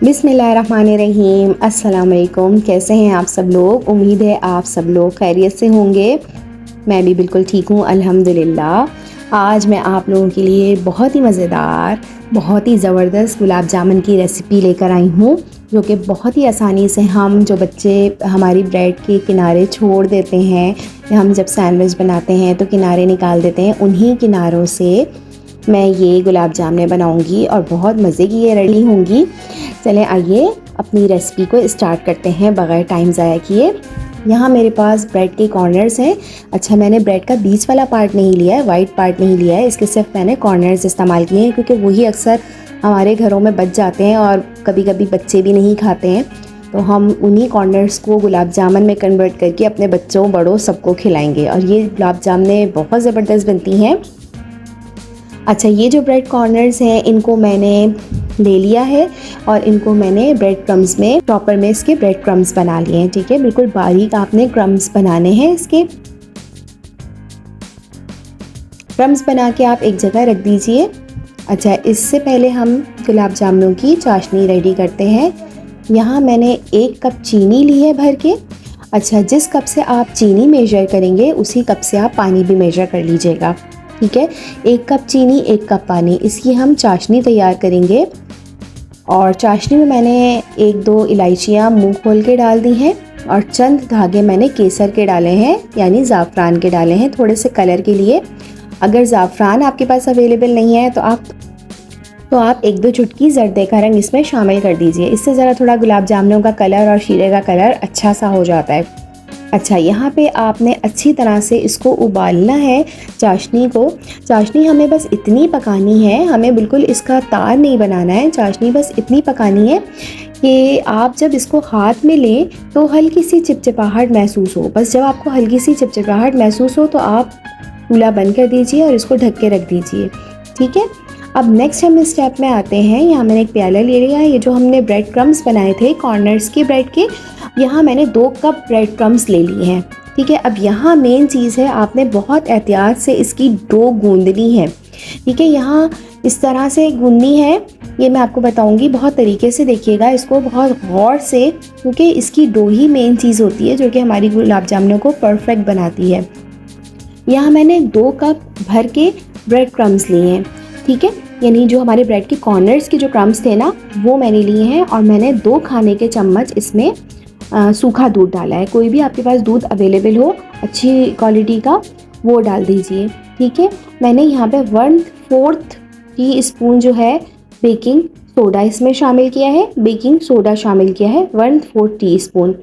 बिस्मिल्लाहिर्रहमानिर्रहीम। अस्सलाम वालेकुम। कैसे हैं आप सब लोग? उम्मीद है आप सब लोग खैरियत से होंगे। मैं भी बिल्कुल ठीक हूँ अल्हम्दुलिल्लाह। आज मैं आप लोगों के लिए बहुत ही मज़ेदार, बहुत ही ज़बरदस्त गुलाब जामुन की रेसिपी लेकर आई हूँ, जो कि बहुत ही आसानी से हम जो बच्चे हमारी ब्रेड के किनारे छोड़ देते हैं या हम जब सैंडविच बनाते हैं तो किनारे निकाल देते हैं, उन्हीं किनारों से मैं ये गुलाब जामुन बनाऊंगी और बहुत मज़े की ये रेडी होंगी। चलें आइए अपनी रेसिपी को स्टार्ट करते हैं बग़ैर टाइम ज़ाया किए। यहाँ मेरे पास ब्रेड के कॉर्नर्स हैं। अच्छा, मैंने ब्रेड का बीच वाला पार्ट नहीं लिया है, वाइट पार्ट नहीं लिया है, इसके सिर्फ मैंने कॉर्नर्स इस्तेमाल किए हैं क्योंकि वही अक्सर हमारे घरों में बच जाते हैं और कभी कभी बच्चे भी नहीं खाते हैं, तो हम उन्हीं कॉर्नर्स को गुलाब जामुन में कन्वर्ट करके अपने बच्चों बड़ों सबको खिलाएंगे और ये गुलाब जामुन बहुत ज़बरदस्त बनती हैं। अच्छा, ये जो ब्रेड कॉर्नर्स हैं इनको मैंने ले लिया है और इनको मैंने ब्रेड क्रम्स में चॉपर में इसके ब्रेड क्रम्स बना लिए हैं। ठीक है, बिल्कुल बारीक आपने क्रम्स बनाने हैं। इसके क्रम्स बना के आप एक जगह रख दीजिए। अच्छा, इससे पहले हम गुलाब जामुनों की चाशनी रेडी करते हैं। यहाँ मैंने 1 कप चीनी ली है भर के। अच्छा, जिस कप से आप चीनी मेजर करेंगे उसी कप से आप पानी भी मेजर कर लीजिएगा। ठीक है, 1 कप चीनी 1 कप पानी, इसकी हम चाशनी तैयार करेंगे। और चाशनी में मैंने 1-2 इलायचियाँ मुंह खोल के डाल दी हैं और चंद धागे मैंने केसर के डाले हैं, यानी ज़ाफ़रान के डाले हैं थोड़े से कलर के लिए। अगर ज़ाफ़रान आपके पास अवेलेबल नहीं है तो आप 1-2 चुटकी ज़र्दे का रंग इसमें शामिल कर दीजिए। इससे ज़रा थोड़ा गुलाब जामुनों का कलर और शीरे का कलर अच्छा सा हो जाता है। अच्छा, यहाँ पे आपने अच्छी तरह से इसको उबालना है चाशनी को। चाशनी हमें बस इतनी पकानी है, हमें बिल्कुल इसका तार नहीं बनाना है। चाशनी बस इतनी पकानी है कि आप जब इसको हाथ में लें तो हल्की सी चिपचिपाहट महसूस हो। बस जब आपको हल्की सी चिपचिपाहट महसूस हो तो आप चूल्हा बंद कर दीजिए और इसको ढक के रख दीजिए। ठीक है, अब नेक्स्ट हम इस स्टेप में आते हैं। यहाँ मैंने एक प्याला ले लिया है। ये जो हमने ब्रेड क्रम्स बनाए थे कॉर्नर्स के ब्रेड के, यहाँ मैंने 2 कप ब्रेड क्रम्स ले लिए हैं। ठीक है, अब यहाँ मेन चीज़ है, आपने बहुत एहतियात से इसकी डो गूंदनी है। ठीक है, यहाँ इस तरह से गूंदनी है, ये मैं आपको बताऊंगी। बहुत तरीके से देखिएगा इसको, बहुत गौर से, क्योंकि इसकी डो ही मेन चीज़ होती है जो कि हमारी गुलाब जामुनों को परफेक्ट बनाती है। यहाँ मैंने 2 कप भर के ब्रेड क्रम्स लिए हैं। ठीक है, यानी जो हमारे ब्रेड के कॉर्नर्स के जो क्रम्स थे ना वो मैंने लिए हैं और मैंने 2 खाने के चम्मच इसमें सूखा दूध डाला है। कोई भी आपके पास दूध अवेलेबल हो अच्छी क्वालिटी का वो डाल दीजिए। ठीक है, मैंने यहाँ पे 1/4 टीस्पून जो है बेकिंग सोडा इसमें शामिल किया है, बेकिंग सोडा शामिल किया है 1/4 टीस्पून।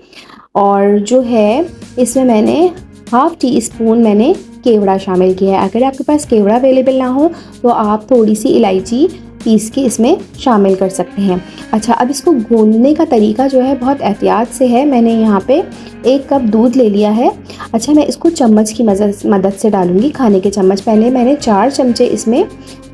और जो है इसमें मैंने 1/2 टीस्पून मैंने केवड़ा शामिल किया है। अगर आपके पास केवड़ा अवेलेबल ना हो तो आप थोड़ी सी इलायची पीस के इसमें शामिल कर सकते हैं। अच्छा, अब इसको गूंदने का तरीका जो है बहुत एहतियात से है। मैंने यहाँ पे 1 कप दूध ले लिया है। अच्छा, मैं इसको चम्मच की मदद से डालूंगी, खाने के चम्मच। पहले मैंने 4 चमचे इसमें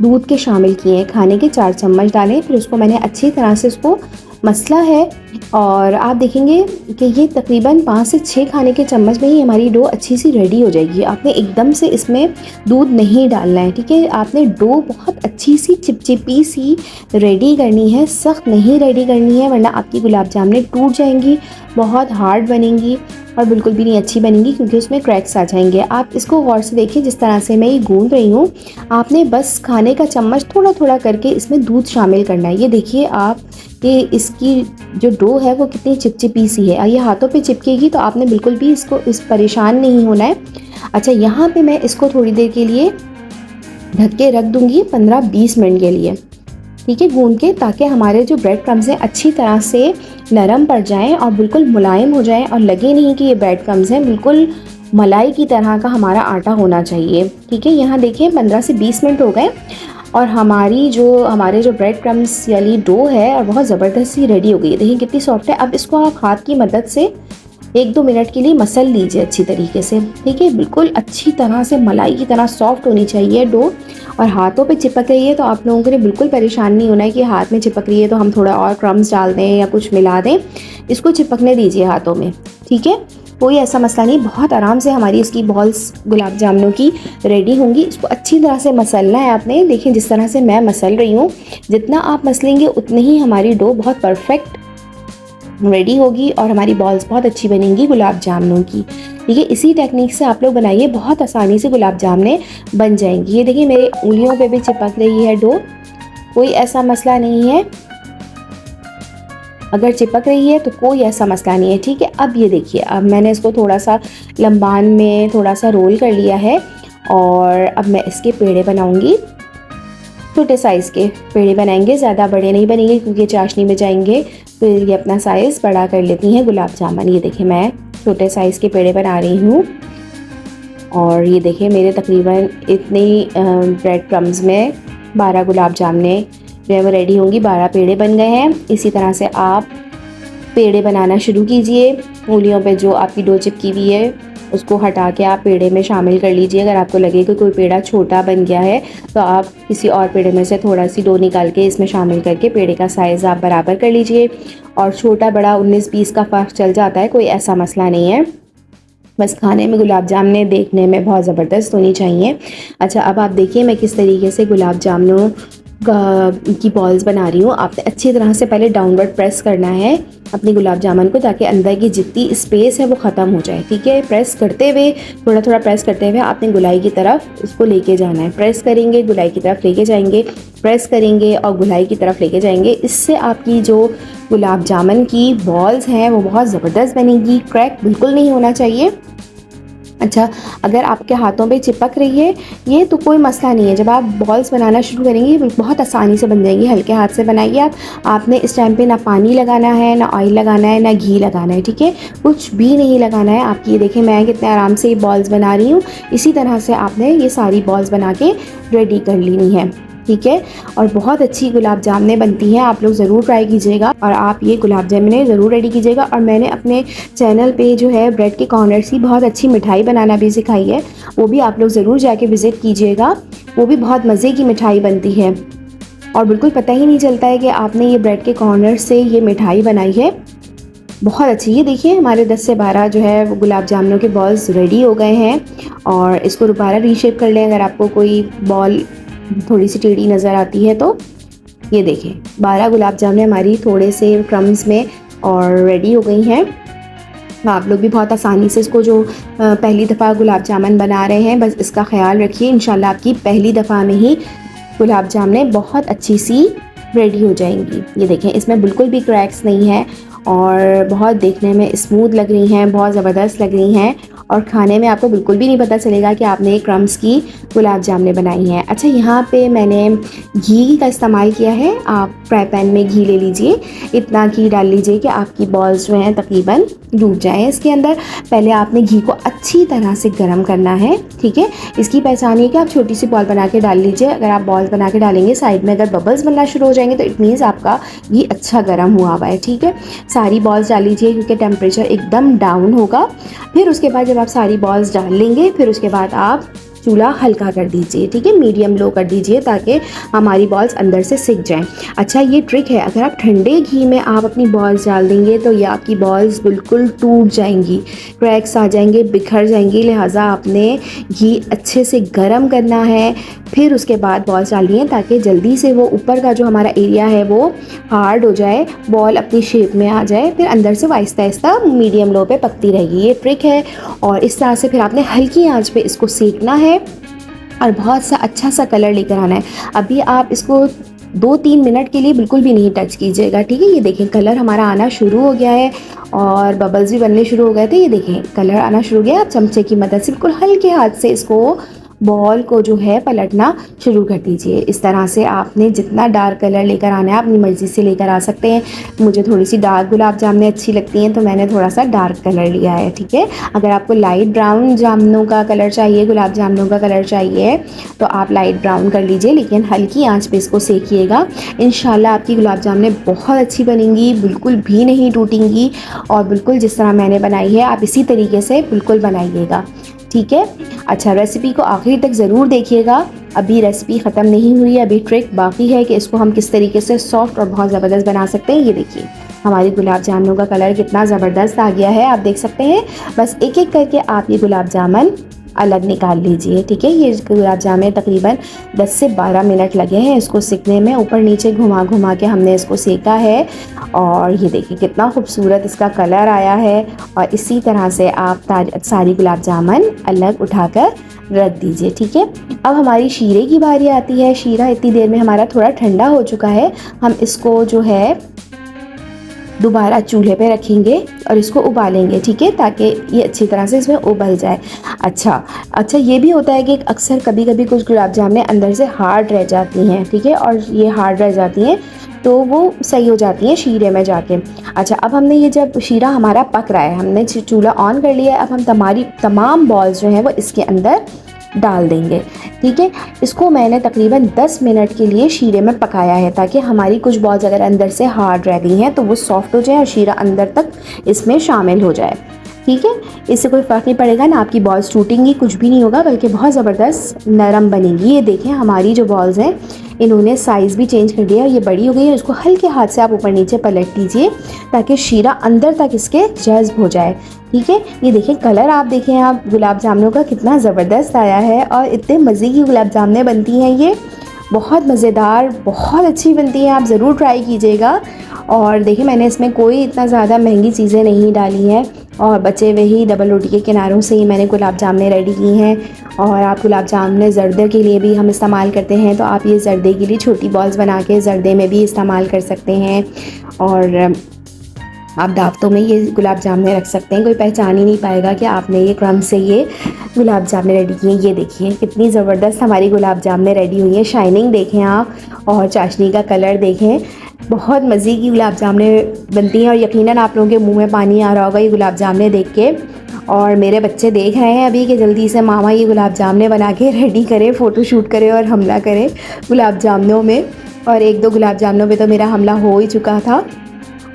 दूध के शामिल किए हैं, खाने के 4 चम्मच डालें। फिर उसको मैंने अच्छी तरह से इसको मसला है और आप देखेंगे कि ये तकरीबन 5 से 6 खाने के चम्मच में ही हमारी डो अच्छी सी रेडी हो जाएगी। आपने एकदम से इसमें दूध नहीं डालना है। ठीक है, आपने डो बहुत अच्छी सी चिपचिपी सी रेडी करनी है, सख्त नहीं रेडी करनी है, वरना आपकी गुलाब जामुनें टूट जाएंगी, बहुत हार्ड बनेंगी और बिल्कुल भी नहीं अच्छी बनेंगी क्योंकि उसमें क्रैक्स आ जाएंगे। आप इसको गौर से देखिए, जिस तरह से मैं ये गूंद रही हूँ, आपने बस खाने का चम्मच थोड़ा थोड़ा करके इसमें दूध शामिल करना है। ये देखिए आप कि इसकी जो डो है वो कितनी चिपचिपी सी है। ये हाथों पे चिपकेगी तो आपने बिल्कुल भी इस परेशान नहीं होना है। अच्छा, यहाँ पे मैं इसको थोड़ी देर के लिए ढक के रख दूँगी, 15-20 मिनट के लिए। ठीक है, गूंद के, ताकि हमारे जो ब्रेड क्रम्स हैं अच्छी तरह से नरम पड़ जाएं और बिल्कुल मुलायम हो जाएं और लगे नहीं कि ये ब्रेड क्रम्स हैं, बिल्कुल मलाई की तरह का हमारा आटा होना चाहिए। ठीक है, यहाँ देखिए 15 से 20 मिनट हो गए और हमारे जो ब्रेड क्रम्स यानी डो है और बहुत ज़बरदस्त सी रेडी हो गई है। देखिए कितनी सॉफ्ट है। अब इसको आप हाथ की मदद से 1-2 मिनट के लिए मसल लीजिए अच्छी तरीके से। ठीक है, बिल्कुल अच्छी तरह से मलाई की तरह सॉफ्ट होनी चाहिए डो। और हाथों पे चिपक रही है तो आप लोगों के लिए बिल्कुल परेशान नहीं होना है कि हाथ में चिपक रही है तो हम थोड़ा और क्रम्स डाल दें या कुछ मिला दें। इसको चिपकने दीजिए हाथों में। ठीक है, कोई ऐसा मसला नहीं, बहुत आराम से हमारी इसकी बॉल्स गुलाब जामुनों की रेडी होंगी। इसको अच्छी तरह से मसलना है आपने। देखिए जिस तरह से मैं मसल रही हूँ, जितना आप मसलेंगे उतनी ही हमारी डो बहुत परफेक्ट रेडी होगी और हमारी बॉल्स बहुत अच्छी बनेंगी गुलाब जामुनों की। ठीक है, इसी टेक्निक से आप लोग बनाइए, बहुत आसानी से गुलाब जामुने बन जाएंगी। ये देखिए मेरे उंगलियों पे भी चिपक रही है डो, कोई ऐसा मसला नहीं है। अगर चिपक रही है तो कोई ऐसा मसला नहीं है। ठीक है, अब ये देखिए, अब मैंने इसको थोड़ा सा लंबान में थोड़ा सा रोल कर लिया है और अब मैं इसके पेड़े बनाऊंगी। छोटे साइज़ के पेड़े बनाएंगे, ज़्यादा बड़े नहीं बनेंगे क्योंकि चाशनी में जाएंगे, तो ये अपना साइज़ बड़ा कर लेती हैं गुलाब जामुन। ये देखिए मैं छोटे साइज़ के पेड़े बना रही हूँ और ये देखिए मेरे तकरीबन इतनी ब्रेड क्रम्स में 12 गुलाब जामुने जो है वो रेडी होंगी, 12 पेड़े बन गए हैं। इसी तरह से आप पेड़े बनाना शुरू कीजिए। उंगलियों पे जो आपकी डो चिपकी हुई है उसको हटा के आप पेड़े में शामिल कर लीजिए। अगर आपको लगे कि कोई पेड़ा छोटा बन गया है तो आप किसी और पेड़े में से थोड़ा सी डो निकाल के इसमें शामिल करके पेड़े का साइज़ आप बराबर कर लीजिए। और छोटा बड़ा 19-20 का फ़र्क चल जाता है, कोई ऐसा मसला नहीं है। बस खाने में गुलाब जामुन देखने में बहुत ज़बरदस्त होनी चाहिए। अच्छा, अब आप देखिए मैं किस तरीके से गुलाब जामुनों की बॉल्स बना रही हूँ। आपने अच्छी तरह से पहले डाउनवर्ड प्रेस करना है अपनी गुलाब जामुन को, ताकि अंदर की जितनी स्पेस है वो ख़त्म हो जाए। ठीक है, प्रेस करते हुए, थोड़ा थोड़ा प्रेस करते हुए आपने गुलाई की तरफ उसको लेके जाना है। प्रेस करेंगे, गुलाई की तरफ लेके जाएंगे, प्रेस करेंगे और गुलाई की तरफ लेके जाएंगे। इससे आपकी जो गुलाब जामुन की बॉल्स हैं वो बहुत ज़बरदस्त बनेगी। क्रैक बिल्कुल नहीं होना चाहिए। अच्छा, अगर आपके हाथों पे चिपक रही है ये तो कोई मसला नहीं है। जब आप बॉल्स बनाना शुरू करेंगे बहुत आसानी से बन जाएंगी। हल्के हाथ से बनाइए आप। आपने इस टाइम पे ना पानी लगाना है, ना ऑयल लगाना है, ना घी लगाना है। ठीक है, कुछ भी नहीं लगाना है। आपकी ये देखें मैं कितने आराम से ये बॉल्स बना रही हूँ। इसी तरह से आपने ये सारी बॉल्स बना के रेडी कर लेनी है। ठीक है, और बहुत अच्छी गुलाब जामुनें बनती हैं। आप लोग ज़रूर ट्राई कीजिएगा और आप ये गुलाब जामुनें ज़रूर रेडी कीजिएगा। और मैंने अपने चैनल पे जो है ब्रेड के कॉर्नर्स की बहुत अच्छी मिठाई बनाना भी सिखाई है, वो भी आप लोग ज़रूर जाके विज़िट कीजिएगा। वो भी बहुत मज़े की मिठाई बनती है और बिल्कुल पता ही नहीं चलता है कि आपने ये ब्रेड के कॉर्नर से ये मिठाई बनाई है। बहुत अच्छी। ये देखिए हमारे 10 से 12 जो है वो गुलाब जामुनों के बॉल्स रेडी हो गए हैं। और इसको दोबारा रीशेप कर लें अगर आपको कोई बॉल थोड़ी सी टेढ़ी नज़र आती है तो। ये देखें 12 गुलाब जामुन हमारी थोड़े से क्रम्स में और रेडी हो गई हैं। आप लोग भी बहुत आसानी से इसको जो पहली दफ़ा गुलाब जामुन बना रहे हैं बस इसका ख्याल रखिए, इंशाल्लाह आपकी पहली दफ़ा में ही गुलाब जामुनें बहुत अच्छी सी रेडी हो जाएंगी। ये देखें इसमें बिल्कुल भी क्रैक्स नहीं है और बहुत देखने में स्मूथ लग रही हैं, बहुत ज़बरदस्त लग रही हैं और खाने में आपको बिल्कुल भी नहीं पता चलेगा कि आपने क्रम्स की गुलाब जामुनें बनाई हैं। अच्छा, यहाँ पे मैंने घी का इस्तेमाल किया है। आप फ्राई पैन में घी ले लीजिए, इतना घी डाल लीजिए कि आपकी बॉल्स जो हैं तकरीबन डूब जाएँ इसके अंदर। पहले आपने घी को अच्छी तरह से गर्म करना है। ठीक है, इसकी पहचान ये कि आप छोटी सी बॉल बना के डाल लीजिए। अगर आप बॉल्स बना के डालेंगे साइड में अगर बबल्स बनना शुरू हो जाएंगे तो इट मीन्स आपका घी अच्छा गर्म हुआ हुआ है। ठीक है, सारी बॉल्स डाल लीजिए क्योंकि टेम्परेचर एकदम डाउन होगा। फिर उसके बाद जब आप सारी बॉल्स डाल लेंगे फिर उसके बाद आप चूल्हा हल्का कर दीजिए। ठीक है, मीडियम लो कर दीजिए ताकि हमारी बॉल्स अंदर से सिक जाएं। अच्छा, ये ट्रिक है, अगर आप ठंडे घी में आप अपनी बॉल्स डाल देंगे तो ये आपकी बॉल्स बिल्कुल टूट जाएंगी, क्रैक्स आ जाएंगे, बिखर जाएंगी। लिहाजा आपने घी अच्छे से गर्म करना है, फिर उसके बाद बॉल्स डालनी है ताकि जल्दी से वो ऊपर का जो हमारा एरिया है वो हार्ड हो जाए, बॉल अपनी शेप में आ जाए, फिर अंदर से आहिस्ता आहिस्ता मीडियम लो पे पकती रहेगी। ये ट्रिक है और इस तरह से फिर आपने हल्की आंच पे इसको सेकना है और बहुत सा अच्छा सा कलर लेकर आना है। अभी आप इसको 2-3 मिनट के लिए बिल्कुल भी नहीं टच कीजिएगा। ठीक है, ये देखें कलर हमारा आना शुरू हो गया है और बबल्स भी बनने शुरू हो गए थे। ये देखें कलर आना शुरू हो गया। आप चमचे की मदद से बिल्कुल हल्के हाथ से इसको बॉल को जो है पलटना शुरू कर दीजिए। इस तरह से आपने जितना डार्क कलर लेकर आना है अपनी मर्ज़ी से लेकर आ सकते हैं। मुझे थोड़ी सी डार्क गुलाब जामुनें अच्छी लगती हैं तो मैंने थोड़ा सा डार्क कलर लिया है। ठीक है, अगर आपको लाइट ब्राउन जामुनों का कलर चाहिए, गुलाब जामुनों का कलर चाहिए तो आप लाइट ब्राउन कर लीजिए, लेकिन हल्की आंच पे इसको सेकिएगा। इंशाल्लाह आपकी गुलाब जामुनें बहुत अच्छी बनेंगी, बिल्कुल भी नहीं टूटेंगी और बिल्कुल जिस तरह मैंने बनाई है आप इसी तरीके से बिल्कुल बनाइएगा। ठीक है, अच्छा रेसिपी को आखिरी तक ज़रूर देखिएगा। अभी रेसिपी ख़त्म नहीं हुई है, अभी ट्रिक बाकी है कि इसको हम किस तरीके से सॉफ्ट और बहुत ज़बरदस्त बना सकते हैं। ये देखिए हमारी गुलाब जामुनों का कलर कितना ज़बरदस्त आ गया है, आप देख सकते हैं। बस एक एक करके आप ये गुलाब जामुन अलग निकाल लीजिए, ठीक है। ये गुलाब जामुन तकरीबन 10 से 12 मिनट लगे हैं इसको सेकने में। ऊपर नीचे घुमा घुमा के हमने इसको सेका है और ये देखिए कितना खूबसूरत इसका कलर आया है। और इसी तरह से आप सारी गुलाब जामुन अलग उठाकर रख दीजिए, ठीक है। अब हमारी शीरे की बारी आती है। शीरा इतनी देर में हमारा थोड़ा ठंडा हो चुका है। हम इसको जो है दोबारा चूल्हे पे रखेंगे और इसको उबालेंगे, ठीक है, ताकि ये अच्छी तरह से इसमें उबल जाए। अच्छा ये भी होता है कि अक्सर कभी कभी कुछ गुलाब जामुन अंदर से हार्ड रह जाती हैं, ठीक है, और ये हार्ड रह जाती हैं तो वो सही हो जाती हैं शीरे में जाके। अच्छा, अब हमने ये जब शीरा हमारा पक रहा है, हमने चूल्हा ऑन कर लिया है। अब हम तमाम बॉल्स जो हैं वो इसके अंदर डाल देंगे, ठीक है। इसको मैंने तकरीबन 10 मिनट के लिए शीरे में पकाया है ताकि हमारी कुछ बॉल्स अगर अंदर से हार्ड रह गई हैं तो वो सॉफ्ट हो जाए और शीरा अंदर तक इसमें शामिल हो जाए, ठीक है। इससे कोई फ़र्क नहीं पड़ेगा ना, आपकी बॉल्स टूटेंगी, कुछ भी नहीं होगा, बल्कि बहुत ज़बरदस्त नरम बनेगी। ये देखें हमारी जो बॉल्स हैं इन्होंने साइज़ भी चेंज कर दिया और ये बड़ी हो गई है। इसको हल्के हाथ से आप ऊपर नीचे पलट दीजिए ताकि शीरा अंदर तक इसके जज्ब हो जाए, ठीक है। ये देखें कलर, आप देखें आप गुलाब जामुनों का कितना ज़बरदस्त आया है और इतने मज़े की गुलाब जामुनें बनती हैं। ये बहुत मज़ेदार, बहुत अच्छी बनती है, आप ज़रूर ट्राई कीजिएगा। और देखिए मैंने इसमें कोई इतना ज़्यादा महंगी चीज़ें नहीं डाली हैं और बचे हुए ही डबल रोटी के किनारों से ही मैंने गुलाब जामुनें रेडी की हैं। और आप गुलाब जामुन ज़र्दे के लिए भी हम इस्तेमाल करते हैं, तो आप ये ज़र्दे के लिए छोटी बॉल्स बना के ज़र्दे में भी इस्तेमाल कर सकते हैं। और आप दावतों में ये गुलाब जामुन रख सकते हैं, कोई पहचान ही नहीं पाएगा कि आपने ये क्रम से ये गुलाब जामुन रेडी किए हैं। ये देखिए कितनी ज़बरदस्त हमारी गुलाब जामुन रेडी हुई हैं। शाइनिंग देखें आप और चाशनी का कलर देखें, बहुत मज़े की गुलाब जामुन बनती हैं। और यकीनन आप लोगों के मुंह में पानी आ रहा होगा ये गुलाब जामुन देख के। और मेरे बच्चे देख रहे हैं अभी कि जल्दी से मामा ये गुलाब जामुन बना के रेडी करें, फ़ोटो शूट करें और हमला करें गुलाब जामुनों में। और 1-2 गुलाब जामुनों पे तो मेरा हमला हो ही चुका था।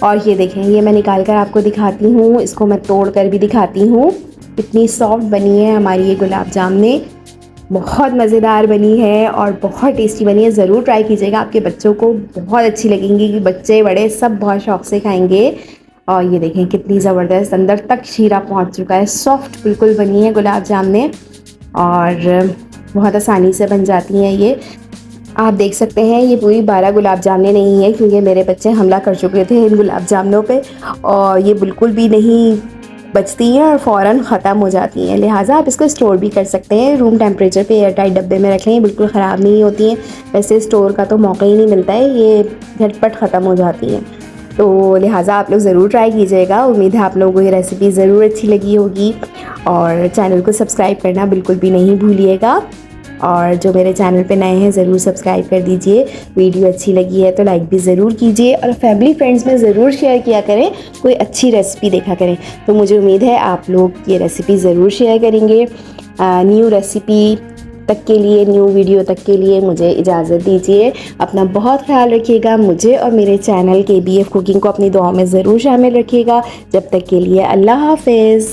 और ये देखें, ये मैं निकाल कर आपको दिखाती हूँ, इसको मैं तोड़ कर भी दिखाती हूँ। इतनी सॉफ्ट बनी है हमारी ये गुलाब जामुनें, बहुत मज़ेदार बनी है और बहुत टेस्टी बनी है। ज़रूर ट्राई कीजिएगा, आपके बच्चों को बहुत अच्छी लगेंगी कि बच्चे बड़े सब बहुत शौक़ से खाएंगे। और ये देखें कितनी ज़बरदस्त अंदर तक शीरा पहुँच चुका है, सॉफ्ट बिल्कुल बनी है गुलाब जामुनें और बहुत आसानी से बन जाती हैं। ये आप देख सकते हैं ये पूरी 12 गुलाब जामुनें नहीं है क्योंकि मेरे बच्चे हमला कर चुके थे इन गुलाब जामुनों पे और ये बिल्कुल भी नहीं बचती हैं और फ़ौरन ख़त्म हो जाती हैं। लिहाजा आप इसको स्टोर भी कर सकते हैं, रूम टेम्परेचर पे एयरटाइट डब्बे में रख लें, बिल्कुल ख़राब नहीं होती हैं। वैसे स्टोर का तो मौका ही नहीं मिलता है, ये झटपट ख़त्म हो जाती हैं। तो लिहाजा आप लोग ज़रूर ट्राई कीजिएगा। उम्मीद है आप लोगों को ये रेसिपी ज़रूर अच्छी लगी होगी और चैनल को सब्सक्राइब करना बिल्कुल भी नहीं भूलिएगा। और जो मेरे चैनल पे नए हैं ज़रूर सब्सक्राइब कर दीजिए। वीडियो अच्छी लगी है तो लाइक भी ज़रूर कीजिए और फैमिली फ्रेंड्स में ज़रूर शेयर किया करें, कोई अच्छी रेसिपी देखा करें। तो मुझे उम्मीद है आप लोग ये रेसिपी ज़रूर शेयर करेंगे। न्यू रेसिपी तक के लिए, न्यू वीडियो तक के लिए मुझे इजाज़त दीजिए। अपना बहुत ख्याल रखिएगा। मुझे और मेरे चैनल KBF कुकिंग को अपनी दुआओं में ज़रूर शामिल रखिएगा। जब तक के लिए अल्लाह हाफ़िज़।